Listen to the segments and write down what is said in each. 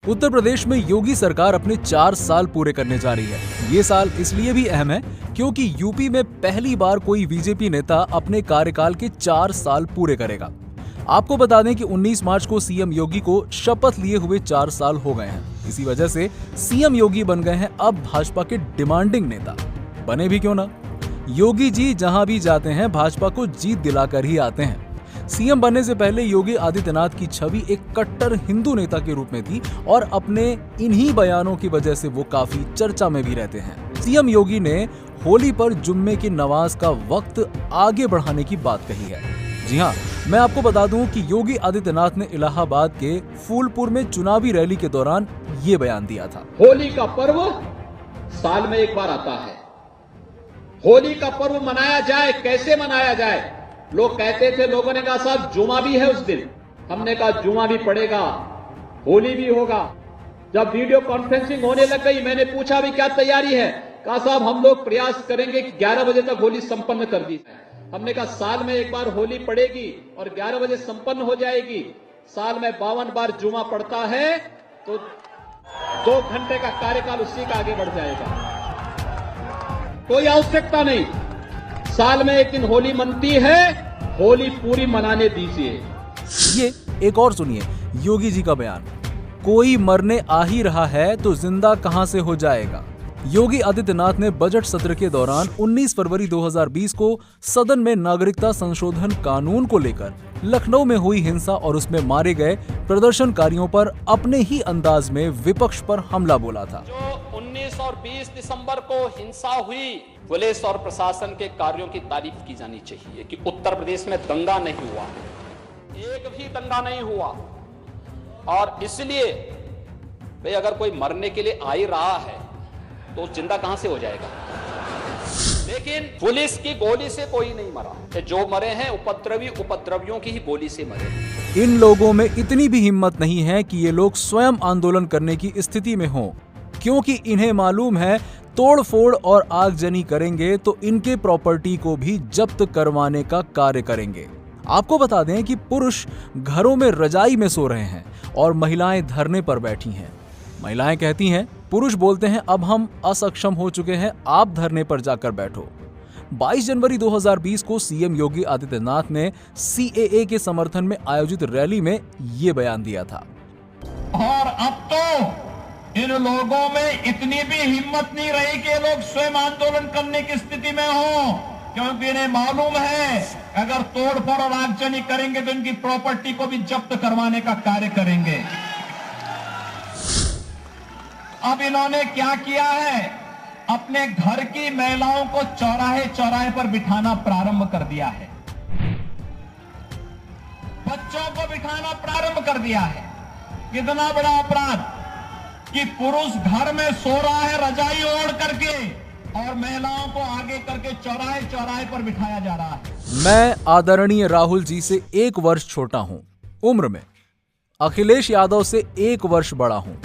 उत्तर प्रदेश में योगी सरकार अपने 4 साल पूरे करने जा रही है। ये साल इसलिए भी अहम है क्योंकि यूपी में पहली बार कोई बीजेपी नेता अपने कार्यकाल के 4 साल पूरे करेगा। आपको बता दें कि 19 मार्च को सीएम योगी को शपथ लिए हुए 4 साल हो गए हैं। इसी वजह से सीएम योगी बन गए हैं अब भाजपा के डिमांडिंग नेता। बने भी क्यों ना, योगी जी जहां भी जाते हैं भाजपा को जीत दिलाकर ही आते हैं। सीएम बनने से पहले योगी आदित्यनाथ की छवि एक कट्टर हिंदू नेता के रूप में थी और अपने इन्हीं बयानों की वजह से वो काफी चर्चा में भी रहते हैं। सीएम योगी ने होली पर जुम्मे की नमाज का वक्त आगे बढ़ाने की बात कही है। जी हाँ, मैं आपको बता दूं कि योगी आदित्यनाथ ने इलाहाबाद के फूलपुर में चुनावी रैली के दौरान ये बयान दिया था। होली का पर्व साल में एक बार आता है। होली का पर्व मनाया जाए, कैसे मनाया जाए? लोग कहते थे, लोगों ने कहा साहब जुमा भी है उस दिन। हमने कहा जुमा भी पड़ेगा, होली भी होगा। जब वीडियो कॉन्फ्रेंसिंग होने लग गई, मैंने पूछा भी क्या तैयारी है? कहा साहब हम लोग प्रयास करेंगे कि 11 बजे तक होली संपन्न कर दी जाए। हमने कहा साल में एक बार होली पड़ेगी और 11 बजे संपन्न हो जाएगी। साल में 52 बार जुमा पड़ता है तो 2 घंटे का कार्यकाल उसी का आगे बढ़ जाएगा। कोई आवश्यकता नहीं, साल में एक दिन होली मनती है, होली पूरी मनाने दीजिए। ये एक और सुनिए योगी जी का बयान, कोई मरने आ ही रहा है तो जिंदा कहां से हो जाएगा। योगी आदित्यनाथ ने बजट सत्र के दौरान 19 फरवरी 2020 को सदन में नागरिकता संशोधन कानून को लेकर लखनऊ में हुई हिंसा और उसमें मारे गए प्रदर्शनकारियों पर अपने ही अंदाज में विपक्ष पर हमला बोला था। जो 19 और 20 दिसंबर को हिंसा हुई, पुलिस और प्रशासन के कार्यों की तारीफ की जानी चाहिए कि उत्तर प्रदेश में दंगा नहीं हुआ, एक भी दंगा नहीं हुआ। और इसलिए भाई अगर कोई मरने के लिए आ ही रहा है तो जिंदा कहां से हो जाएगा? लेकिन पुलिस की गोली से कोई नहीं मरा, जो मरे हैं उपद्रवियों की ही गोली से मरे। इन लोगों में इतनी भी हिम्मत नहीं है कि ये लोग स्वयं आंदोलन करने की स्थिति में हों, क्योंकि इन्हें मालूम है तोड़फोड़ और आगजनी करेंगे तो इनके प्रॉपर्टी को भी जब्त करवाने का कार्य करेंगे। आपको बता दें कि पुरुष घरों में रजाई में सो रहे हैं और महिलाएं धरने पर बैठी हैं। महिलाएं कहती हैं, पुरुष बोलते हैं अब हम असक्षम हो चुके हैं, आप धरने पर जाकर बैठो। 22 जनवरी 2020 को सीएम योगी आदित्यनाथ ने सीएए के समर्थन में आयोजित रैली में ये बयान दिया था। और अब तो इन लोगों में इतनी भी हिम्मत नहीं रही कि लोग स्वयं आंदोलन करने की स्थिति में हों, क्योंकि इन्हें मालूम है अगर तोड़फोड़ और आगजनी करेंगे तो इनकी प्रॉपर्टी को भी जब्त करवाने का कार्य करेंगे। अब इन्होंने क्या किया है, अपने घर की महिलाओं को चौराहे चौराहे पर बिठाना प्रारंभ कर दिया है, बच्चों को बिठाना प्रारंभ कर दिया है। कितना बड़ा अपराध कि पुरुष घर में सो रहा है रजाई ओढ़ करके और महिलाओं को आगे करके चौराहे चौराहे पर बिठाया जा रहा है। मैं आदरणीय राहुल जी से 1 वर्ष छोटा हूं उम्र में, अखिलेश यादव से 1 वर्ष बड़ा हूं।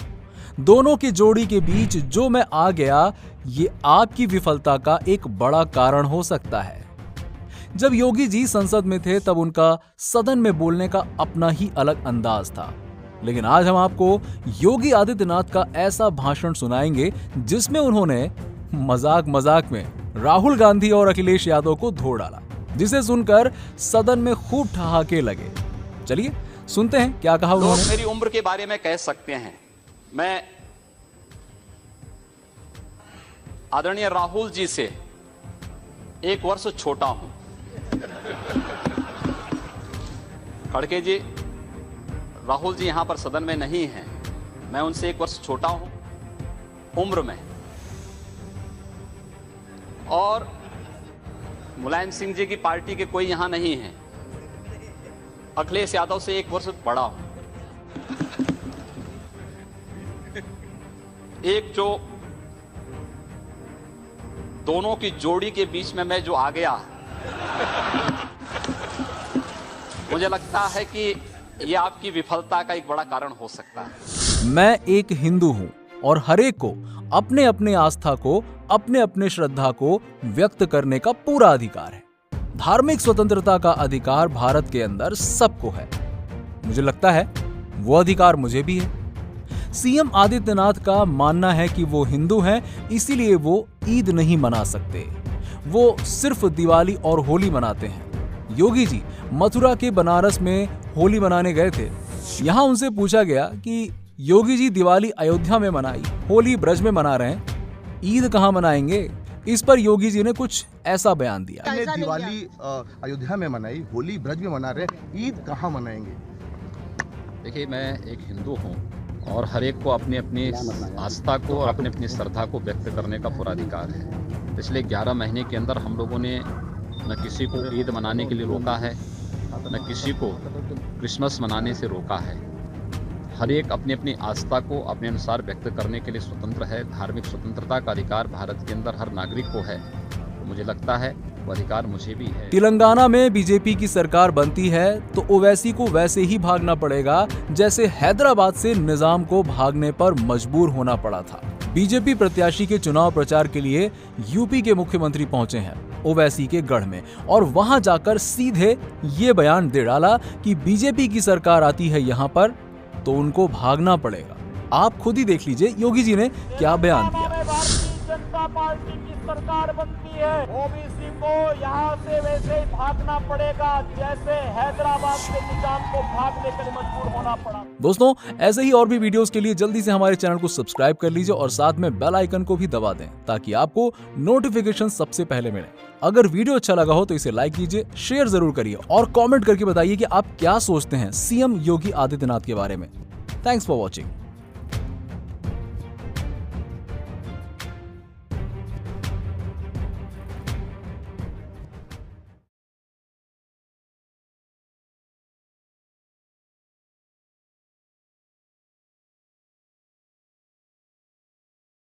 दोनों की जोड़ी के बीच जो मैं आ गया, ये आपकी विफलता का एक बड़ा कारण हो सकता है। जब योगी जी संसद में थे तब उनका सदन में बोलने का अपना ही अलग अंदाज था, लेकिन आज हम आपको योगी आदित्यनाथ का ऐसा भाषण सुनाएंगे जिसमें उन्होंने मजाक मजाक में राहुल गांधी और अखिलेश यादव को धो डाला, जिसे सुनकर सदन में खूब ठहाके लगे। चलिए सुनते हैं क्या कहा उन्होंने। मेरी उम्र के बारे में कह सकते हैं, मैं आदरणीय राहुल जी से 1 वर्ष छोटा हूं। खड़गे जी, राहुल जी यहां पर सदन में नहीं हैं, मैं उनसे 1 वर्ष छोटा हूं उम्र में। और मुलायम सिंह जी की पार्टी के कोई यहां नहीं है। अखिलेश यादव से 1 वर्ष बड़ा हूं। एक जो दोनों की जोड़ी के बीच में मैं जो आ गया, मुझे लगता है कि यह आपकी विफलता का एक बड़ा कारण हो सकता है। मैं एक हिंदू हूं और हर एक को अपने अपने आस्था को, अपने अपने श्रद्धा को व्यक्त करने का पूरा अधिकार है। धार्मिक स्वतंत्रता का अधिकार भारत के अंदर सबको है। मुझे लगता है वो अधिकार मुझे भी है। सीएम आदित्यनाथ का मानना है कि वो हिंदू हैं, इसीलिए वो ईद नहीं मना सकते। वो सिर्फ दिवाली और होली मनाते हैं। योगी जी मथुरा के बनारस में होली मनाने गए थे। यहाँ उनसे पूछा गया कि योगी जी दिवाली अयोध्या में मनाई, होली ब्रज में मना रहे हैं, ईद कहाँ मनाएंगे? इस पर योगी जी ने कुछ ऐसा बयान दिया। हमने दिवाली अयोध्या में मनाई, होली ब्रज में मना रहे हैं, ईद कहाँ मनाएंगे? देखिए, मैं एक हिंदू हूँ और हर एक को अपनी अपनी आस्था को और अपनी अपनी श्रद्धा को व्यक्त करने का पूरा अधिकार है। पिछले 11 महीने के अंदर हम लोगों ने न किसी को ईद मनाने के लिए रोका है, न किसी को क्रिसमस मनाने से रोका है। हर एक अपनी अपनी आस्था को अपने अनुसार व्यक्त करने के लिए स्वतंत्र है। धार्मिक स्वतंत्रता का अधिकार भारत के अंदर हर नागरिक को है, तो मुझे लगता है वो अधिकार मुझे भी है। तेलंगाना में बीजेपी की सरकार बनती है तो ओवैसी को वैसे ही भागना पड़ेगा जैसे हैदराबाद से निजाम को भागने पर मजबूर होना पड़ा था। बीजेपी प्रत्याशी के चुनाव प्रचार के लिए यूपी के मुख्यमंत्री पहुंचे हैं ओवैसी के गढ़ में, और वहां जाकर सीधे ये बयान दे डाला कि बीजेपी की सरकार आती है यहाँ पर तो उनको भागना पड़ेगा। आप खुद ही देख लीजिए योगी जी ने क्या बयान दिया। भारतीय जनता पार्टी की सरकार बनती है, ओबीसी को यहाँ से वैसे ही भागना पड़ेगा जैसे हैदराबाद से निजाम को भागने के लिए मजबूर होना पड़ा। दोस्तों, ऐसे ही और भी वीडियोस के लिए जल्दी से हमारे चैनल को सब्सक्राइब कर लीजिए और साथ में बेल आइकन को भी दबा दें ताकि आपको नोटिफिकेशन सबसे पहले मिले। अगर वीडियो अच्छा लगा हो तो इसे लाइक कीजिए, शेयर जरूर करिए और कमेंट करके बताइए कि आप क्या सोचते हैं सीएम योगी आदित्यनाथ के बारे में। Thanks for watching.